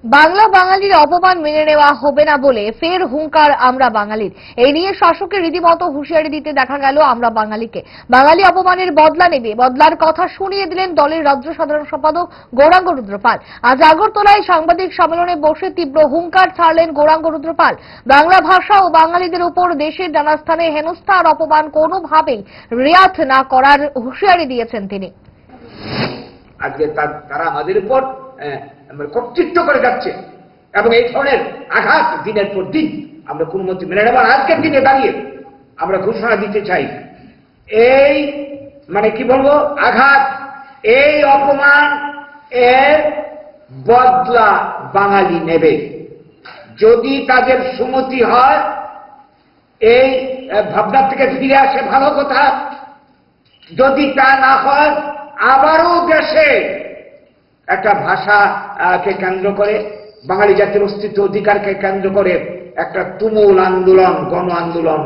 বাংলা বাঙালির অপমান মেনে নেওয়া হবে না বলে ফের হুঙ্কার আমরা বাঙালির। এই নিয়ে শাসকের রীতিমতো হুঁশিয়ারি দিতে দেখা গেল আমরা বাঙালিকে। বাঙালি অপমানের বদলা নেবে, বদলার কথা শুনিয়ে দিলেন দলের রাজ্য সাধারণ সম্পাদক গৌরাঙ্গ রুদ্র পাল। আজ আগরতলায় সাংবাদিক সম্মেলনে বসে তীব্র হুঙ্কার ছাড়লেন গৌরাঙ্গ রুদ্র পাল। বাংলা ভাষা ও বাঙালিদের উপর দেশের নানা স্থানে হেনস্থা আর অপমান কোনোভাবেই রেয়াত না করার হুঁশিয়ারি দিয়েছেন তিনি। আজকে তারা আমাদের উপর কর্তৃত্ব করে যাচ্ছে এবং এই ধরনের আঘাত দিনের পর দিন আমরা কোনো মতে মেনে নেব। আজকের দিনে দাঁড়িয়ে আমরা ঘোষণা দিতে চাই, এই কি বলবো, আঘাত, এই অপমান এর বদলা বাঙালি নেবে। যদি তাদের সুমতি হয়, এই ভাবনা থেকে ফিরে আসে ভালো কথা। যদি তা না হয়, আবারও দেশে একটা ভাষাকে কেন্দ্র করে, বাঙালি জাতির অস্তিত্ব অধিকারকে কেন্দ্র করে একটা তুমুল আন্দোলন, গণ আন্দোলন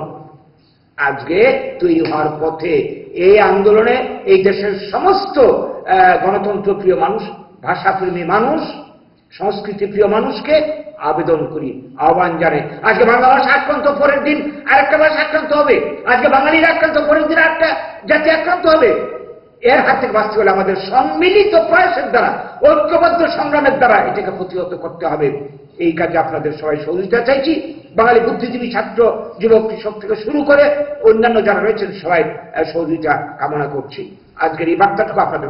আজকে তৈরি হওয়ার পথে। এই আন্দোলনে এই দেশের সমস্ত গণতন্ত্র প্রিয় মানুষ, ভাষাপ্রেমী মানুষ, সংস্কৃতি প্রিয় মানুষকে আবেদন করি, আহ্বান জানে। আজকে বাংলা ভাষা আক্রান্ত, পরের দিন আরেকটা ভাষা আক্রান্ত হবে। আজকে বাঙালিরা আক্রান্ত, পরের দিন আরেকটা জাতি আক্রান্ত হবে। এর হাত থেকে বাঁচতে হলে আমাদের সম্মিলিত প্রয়াসের দ্বারা, ঐক্যবদ্ধ সংগ্রামের দ্বারা এটাকে প্রতিহত করতে হবে। এই কাজে আপনাদের সবাই সহযোগিতা চাইছি। বাঙালি বুদ্ধিজীবী, ছাত্র, যুবক, কৃষক থেকে শুরু করে অন্যান্য যারা রয়েছেন সবাই সহযোগিতা কামনা করছি। আজকের এই বার্তাটুকু আপনাদের